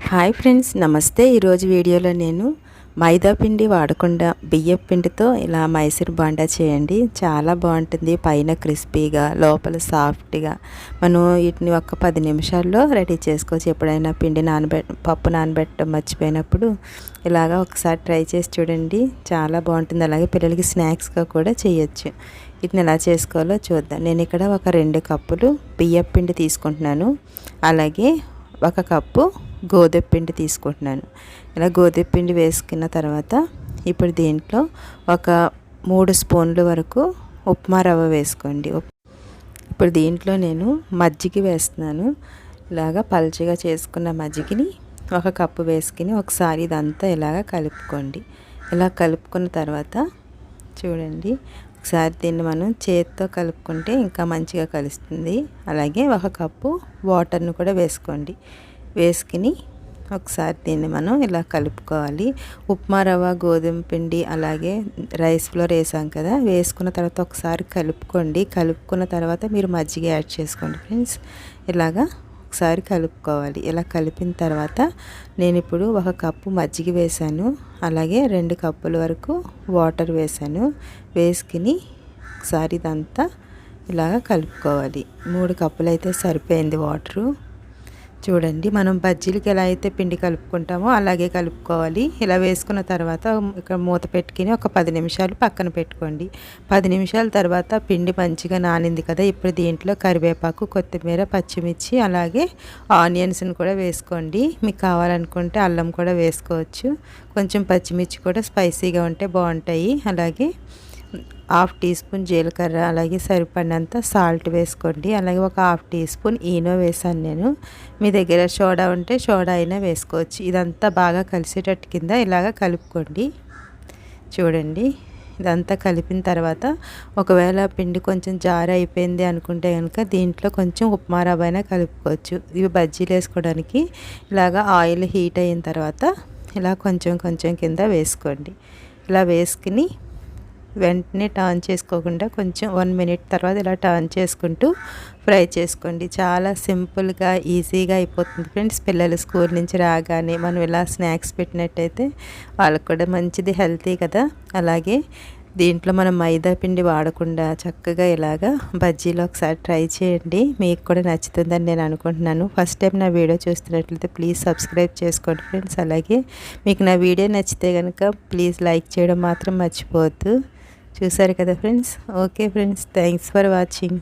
Hi friends, నమస్తే. ఈరోజు వీడియోలో నేను మైదా పిండి వాడకుండా బియ్యం పిండితో ఇలా మైసూర్ బాండా చేయండి. చాలా బాగుంటుంది. పైన క్రిస్పీగా, లోపల సాఫ్ట్గా. మనం వీటిని ఒక 10 నిమిషాల్లో రెడీ చేసుకోవచ్చు. ఎప్పుడైనా పప్పు నానబెట్టడం మర్చిపోయినప్పుడు ఇలాగా ఒకసారి ట్రై చేసి చూడండి. చాలా బాగుంటుంది. అలాగే పిల్లలకి స్నాక్స్గా కూడా చేయొచ్చు. వీటిని ఎలా చేసుకోవాలో చూద్దాం. నేను ఇక్కడ ఒక 2 కప్పులు బియ్యం పిండి తీసుకుంటున్నాను. అలాగే 1 కప్పు గోధుమ పిండి తీసుకుంటున్నాను. ఇలా గోధుమ పిండి వేసుకున్న తర్వాత ఇప్పుడు దీంట్లో ఒక 3 స్పూన్ల వరకు ఉప్మా రవ్వ వేసుకోండి. ఇప్పుడు దీంట్లో నేను మజ్జిగ వేస్తున్నాను. ఇలాగా పల్చగా చేసుకున్న మజ్జిగని 1 కప్పు వేసుకుని ఒకసారి ఇదంతా ఇలాగ కలుపుకోండి. ఇలా కలుపుకున్న తర్వాత చూడండి, ఒకసారి దీన్ని మనం చేతితో కలుపుకుంటే ఇంకా మంచిగా కలుస్తుంది. అలాగే 1 కప్పు వాటర్ను కూడా వేసుకోండి. వేసుకుని ఒకసారి దీన్ని మనం ఇలా కలుపుకోవాలి. ఉప్మా రవ్వ, గోధుమ పిండి, అలాగే రైస్ ఫ్లోర్ వేసాం కదా, వేసుకున్న తర్వాత ఒకసారి కలుపుకోండి. కలుపుకున్న తర్వాత మీరు మజ్జిగ యాడ్ చేసుకోండి ఫ్రెండ్స్. ఇలాగా ఒకసారి కలుపుకోవాలి. ఇలా కలిపిన తర్వాత నేను ఇప్పుడు 1 కప్పు మజ్జిగ వేసాను. అలాగే 2 కప్పుల వరకు వాటర్ వేసాను. వేసుకుని ఒకసారి ఇదంతా ఇలాగ కలుపుకోవాలి. 3 కప్పులు అయితే సరిపోయింది వాటరు. చూడండి, మనం బజ్జీలకి ఎలా అయితే పిండి కలుపుకుంటామో అలాగే కలుపుకోవాలి. ఇలా వేసుకున్న తర్వాత ఇక్కడ మూత పెట్టుకుని ఒక 10 నిమిషాలు పక్కన పెట్టుకోండి. 10 నిమిషాల తర్వాత పిండి మంచిగా నానింది కదా, ఇప్పుడు దీంట్లో కరివేపాకు, కొత్తిమీర, పచ్చిమిర్చి, అలాగే ఆనియన్స్ని కూడా వేసుకోండి. మీకు కావాలనుకుంటే అల్లం కూడా వేసుకోవచ్చు. కొంచెం పచ్చిమిర్చి కూడా స్పైసీగా ఉంటే బాగుంటాయి. అలాగే 1/2 టీ స్పూన్ జీలకర్ర, అలాగే సరిపడినంత సాల్ట్ వేసుకోండి. అలాగే ఒక 1/2 టీ స్పూన్ ఈనో వేసాను నేను. మీ దగ్గర సోడా ఉంటే సోడా అయినా వేసుకోవచ్చు. ఇదంతా బాగా కలిసేటట్టు కింద ఇలాగ కలుపుకోండి. చూడండి, ఇదంతా కలిపిన తర్వాత ఒకవేళ పిండి కొంచెం జారు అయిపోయింది అనుకుంటే కనుక దీంట్లో కొంచెం ఉప్మా రవ్వ అయినా కలుపుకోవచ్చు. ఇవి బజ్జీలు వేసుకోవడానికి ఇలాగ ఆయిల్ హీట్ అయిన తర్వాత ఇలా కొంచెం కొంచెం కింద వేసుకోండి. ఇలా వేసుకుని వెంటనే టర్న్ చేసుకోకుండా కొంచెం 1 మినిట్ తర్వాత ఇలా టర్న్ చేసుకుంటూ ఫ్రై చేసుకోండి. చాలా సింపుల్గా, ఈజీగా అయిపోతుంది ఫ్రెండ్స్. పిల్లలు స్కూల్ నుంచి రాగానే మనం ఇలా స్నాక్స్ పెట్టినట్టయితే వాళ్ళకు కూడా మంచిది, హెల్తీ కదా. అలాగే దీంట్లో మనం మైదా పిండి వాడకుండా చక్కగా ఇలాగా బజ్జీలు ఒకసారి ట్రై చేయండి. మీకు కూడా నచ్చుతుందని నేను అనుకుంటున్నాను. ఫస్ట్ టైం నా వీడియో చూస్తున్నట్లయితే ప్లీజ్ సబ్స్క్రైబ్ చేసుకోండి ఫ్రెండ్స్. అలాగే మీకు నా వీడియో నచ్చితే కనుక ప్లీజ్ లైక్ చేయడం మాత్రం మర్చిపోవద్దు. చూసారు కదా friends. Okay friends, thanks for watching.